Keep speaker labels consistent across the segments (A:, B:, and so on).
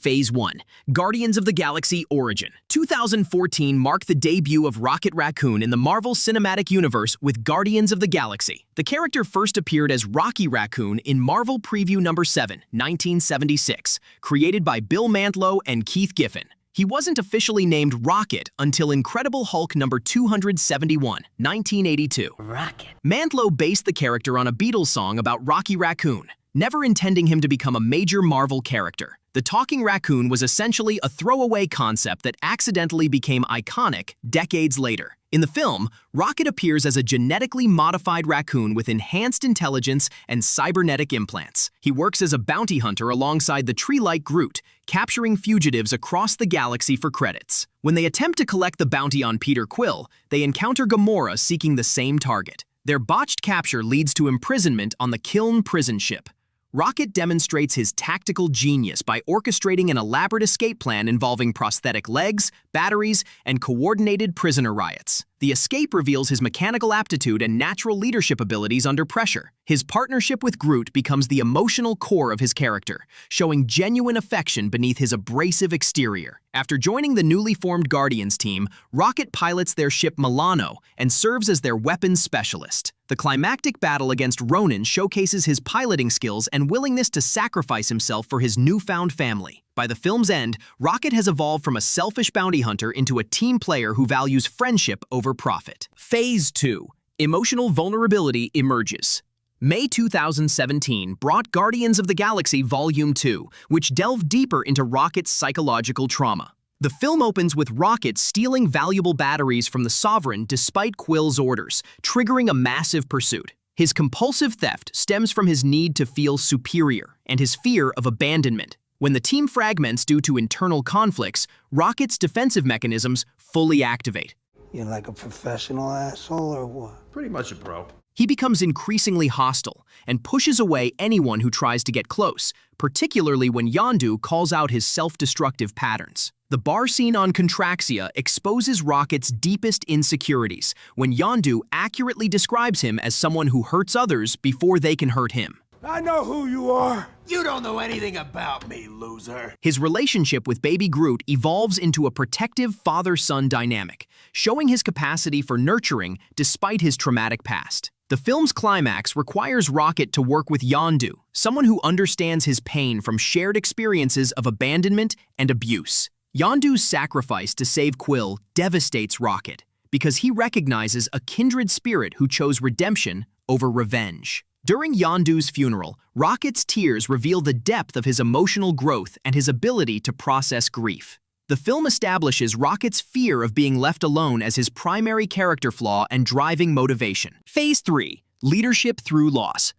A: Phase 1. Guardians of the Galaxy Origin. 2014 marked the debut of Rocket Raccoon in the Marvel Cinematic Universe with Guardians of the Galaxy. The character first appeared as Rocky Raccoon in Marvel Preview No. 7, 1976, created by Bill Mantlo and Keith Giffen. He wasn't officially named Rocket until Incredible Hulk No. 271, 1982.
B: Rocket.
A: Mantlo based the character on a Beatles song about Rocky Raccoon, never intending him to become a major Marvel character. The talking raccoon was essentially a throwaway concept that accidentally became iconic decades later. In the film, Rocket appears as a genetically modified raccoon with enhanced intelligence and cybernetic implants. He works as a bounty hunter alongside the tree-like Groot, capturing fugitives across the galaxy for credits. When they attempt to collect the bounty on Peter Quill, they encounter Gamora seeking the same target. Their botched capture leads to imprisonment on the Kiln prison ship. Rocket demonstrates his tactical genius by orchestrating an elaborate escape plan involving prosthetic legs, batteries, and coordinated prisoner riots. The escape reveals his mechanical aptitude and natural leadership abilities under pressure. His partnership with Groot becomes the emotional core of his character, showing genuine affection beneath his abrasive exterior. After joining the newly formed Guardians team, Rocket pilots their ship Milano and serves as their weapons specialist. The climactic battle against Ronan showcases his piloting skills and willingness to sacrifice himself for his newfound family. By the film's end, Rocket has evolved from a selfish bounty hunter into a team player who values friendship over profit. Phase 2. Emotional vulnerability emerges. May 2017 brought Guardians of the Galaxy Volume 2, which delved deeper into Rocket's psychological trauma. The film opens with Rocket stealing valuable batteries from the Sovereign despite Quill's orders, triggering a massive pursuit. His compulsive theft stems from his need to feel superior and his fear of abandonment. When the team fragments due to internal conflicts, Rocket's defensive mechanisms fully activate.
C: You're like a professional asshole or what?
D: Pretty much a pro.
A: He becomes increasingly hostile and pushes away anyone who tries to get close, particularly when Yondu calls out his self-destructive patterns. The bar scene on Contraxia exposes Rocket's deepest insecurities when Yondu accurately describes him as someone who hurts others before they can hurt him.
C: I know who you are.
D: You don't know anything about me, loser.
A: His relationship with Baby Groot evolves into a protective father-son dynamic, showing his capacity for nurturing despite his traumatic past. The film's climax requires Rocket to work with Yondu, someone who understands his pain from shared experiences of abandonment and abuse. Yondu's sacrifice to save Quill devastates Rocket because he recognizes a kindred spirit who chose redemption over revenge. During Yondu's funeral, Rocket's tears reveal the depth of his emotional growth and his ability to process grief. The film establishes Rocket's fear of being left alone as his primary character flaw and driving motivation. Phase 3. Leadership through loss.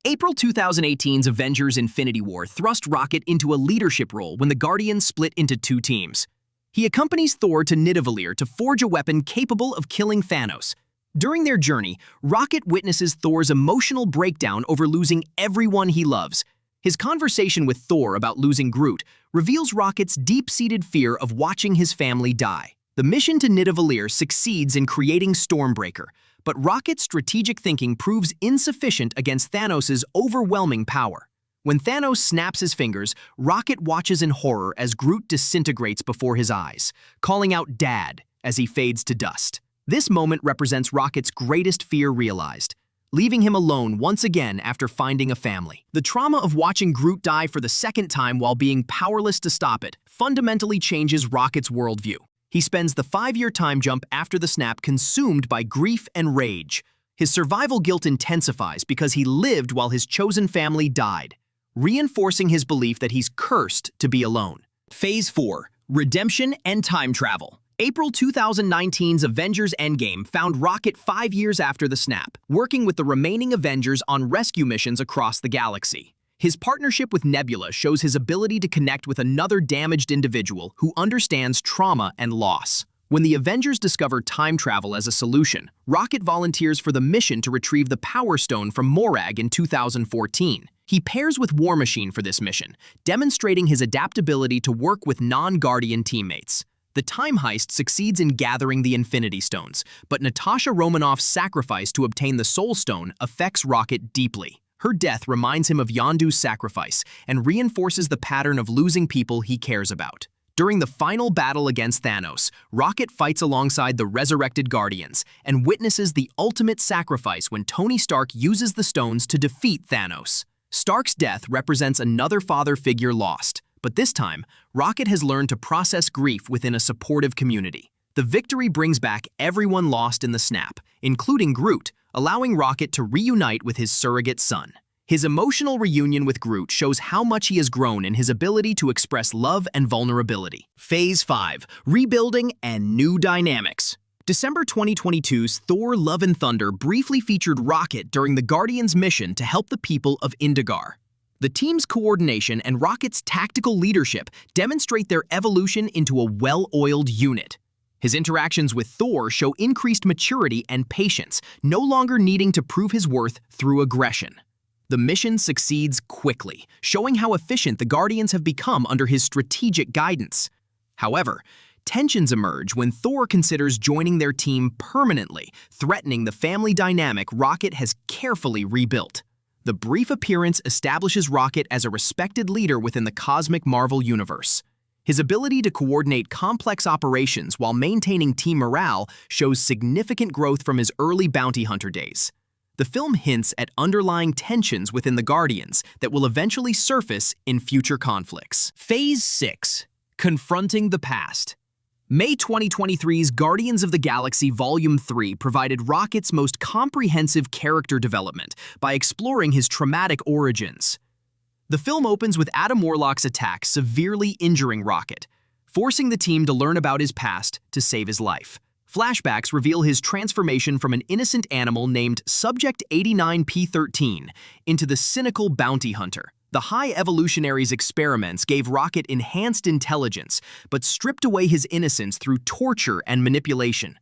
A: April 2018's Avengers Infinity War thrust Rocket into a leadership role when the Guardians split into two teams. He accompanies Thor to Nidavellir to forge a weapon capable of killing Thanos. During their journey, Rocket witnesses Thor's emotional breakdown over losing everyone he loves. His conversation with Thor about losing Groot reveals Rocket's deep-seated fear of watching his family die. The mission to Nidavellir succeeds in creating Stormbreaker, but Rocket's strategic thinking proves insufficient against Thanos' overwhelming power. When Thanos snaps his fingers, Rocket watches in horror as Groot disintegrates before his eyes, calling out "Dad" as he fades to dust. This moment represents Rocket's greatest fear realized, leaving him alone once again after finding a family. The trauma of watching Groot die for the second time while being powerless to stop it fundamentally changes Rocket's worldview. He spends the 5-year time jump after the snap consumed by grief and rage. His survival guilt intensifies because he lived while his chosen family died, reinforcing his belief that he's cursed to be alone. Phase 4. Redemption and time travel. April 2019's Avengers Endgame found Rocket 5 years after the snap, working with the remaining Avengers on rescue missions across the galaxy. His partnership with Nebula shows his ability to connect with another damaged individual who understands trauma and loss. When the Avengers discover time travel as a solution, Rocket volunteers for the mission to retrieve the Power Stone from Morag in 2014. He pairs with War Machine for this mission, demonstrating his adaptability to work with non-Guardian teammates. The time heist succeeds in gathering the Infinity Stones, but Natasha Romanoff's sacrifice to obtain the Soul Stone affects Rocket deeply. Her death reminds him of Yondu's sacrifice and reinforces the pattern of losing people he cares about. During the final battle against Thanos, Rocket fights alongside the resurrected Guardians and witnesses the ultimate sacrifice when Tony Stark uses the stones to defeat Thanos. Stark's death represents another father figure lost, but this time, Rocket has learned to process grief within a supportive community. The victory brings back everyone lost in the snap, including Groot, allowing Rocket to reunite with his surrogate son. His emotional reunion with Groot shows how much he has grown in his ability to express love and vulnerability. Phase 5. Rebuilding and New Dynamics. December 2022's Thor: Love and Thunder briefly featured Rocket during the Guardians' mission to help the people of Indigar. The team's coordination and Rocket's tactical leadership demonstrate their evolution into a well-oiled unit. His interactions with Thor show increased maturity and patience, no longer needing to prove his worth through aggression. The mission succeeds quickly, showing how efficient the Guardians have become under his strategic guidance. However, tensions emerge when Thor considers joining their team permanently, threatening the family dynamic Rocket has carefully rebuilt. The brief appearance establishes Rocket as a respected leader within the cosmic Marvel universe. His ability to coordinate complex operations while maintaining team morale shows significant growth from his early bounty hunter days. The film hints at underlying tensions within the Guardians that will eventually surface in future conflicts. Phase 6. Confronting the Past. May 2023's Guardians of the Galaxy Volume 3 provided Rocket's most comprehensive character development by exploring his traumatic origins. The film opens with Adam Warlock's attack severely injuring Rocket, forcing the team to learn about his past to save his life. Flashbacks reveal his transformation from an innocent animal named Subject 89P13 into the cynical bounty hunter. The High Evolutionary's experiments gave Rocket enhanced intelligence, but stripped away his innocence through torture and manipulation.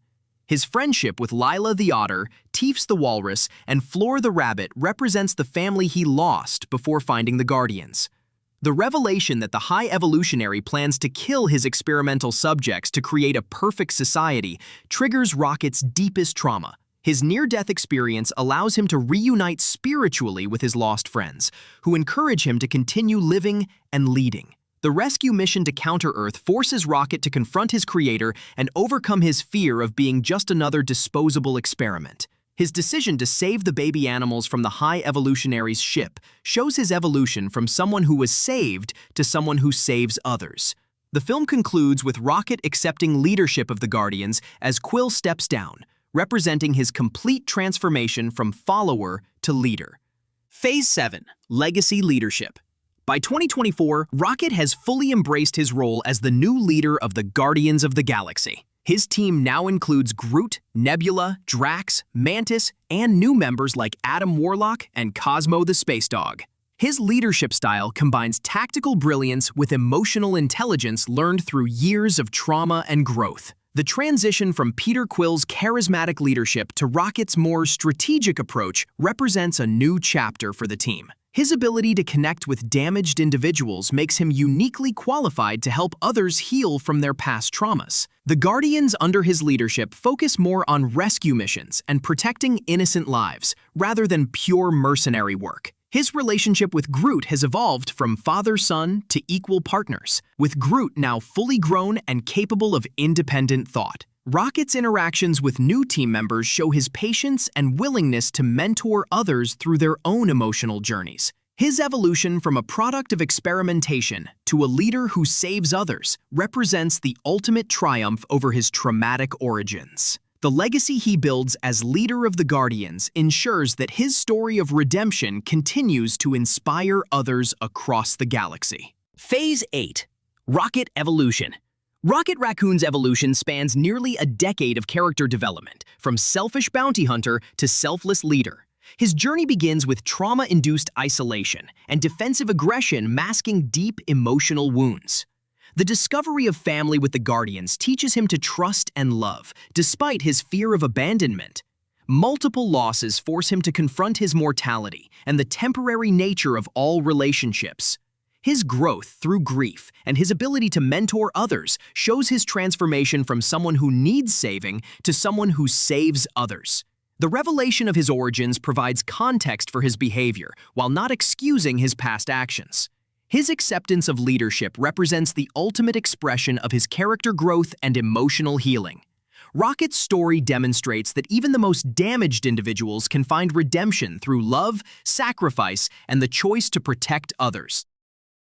A: His friendship with Lila the Otter, Teefs the Walrus, and Floor the Rabbit represents the family he lost before finding the Guardians. The revelation that the High Evolutionary plans to kill his experimental subjects to create a perfect society triggers Rocket's deepest trauma. His near-death experience allows him to reunite spiritually with his lost friends, who encourage him to continue living and leading. The rescue mission to Counter-Earth forces Rocket to confront his creator and overcome his fear of being just another disposable experiment. His decision to save the baby animals from the High Evolutionary's ship shows his evolution from someone who was saved to someone who saves others. The film concludes with Rocket accepting leadership of the Guardians as Quill steps down, representing his complete transformation from follower to leader. Phase 7. Legacy Leadership. By 2024, Rocket has fully embraced his role as the new leader of the Guardians of the Galaxy. His team now includes Groot, Nebula, Drax, Mantis, and new members like Adam Warlock and Cosmo the Space Dog. His leadership style combines tactical brilliance with emotional intelligence learned through years of trauma and growth. The transition from Peter Quill's charismatic leadership to Rocket's more strategic approach represents a new chapter for the team. His ability to connect with damaged individuals makes him uniquely qualified to help others heal from their past traumas. The Guardians under his leadership focus more on rescue missions and protecting innocent lives, rather than pure mercenary work. His relationship with Groot has evolved from father-son to equal partners, with Groot now fully grown and capable of independent thought. Rocket's interactions with new team members show his patience and willingness to mentor others through their own emotional journeys. His evolution from a product of experimentation to a leader who saves others represents the ultimate triumph over his traumatic origins. The legacy he builds as leader of the Guardians ensures that his story of redemption continues to inspire others across the galaxy. Phase 8. Rocket Evolution. Rocket Raccoon's evolution spans nearly a decade of character development, from selfish bounty hunter to selfless leader. His journey begins with trauma-induced isolation and defensive aggression masking deep emotional wounds. The discovery of family with the Guardians teaches him to trust and love, despite his fear of abandonment. Multiple losses force him to confront his mortality and the temporary nature of all relationships. His growth through grief and his ability to mentor others shows his transformation from someone who needs saving to someone who saves others. The revelation of his origins provides context for his behavior while not excusing his past actions. His acceptance of leadership represents the ultimate expression of his character growth and emotional healing. Rocket's story demonstrates that even the most damaged individuals can find redemption through love, sacrifice, and the choice to protect others.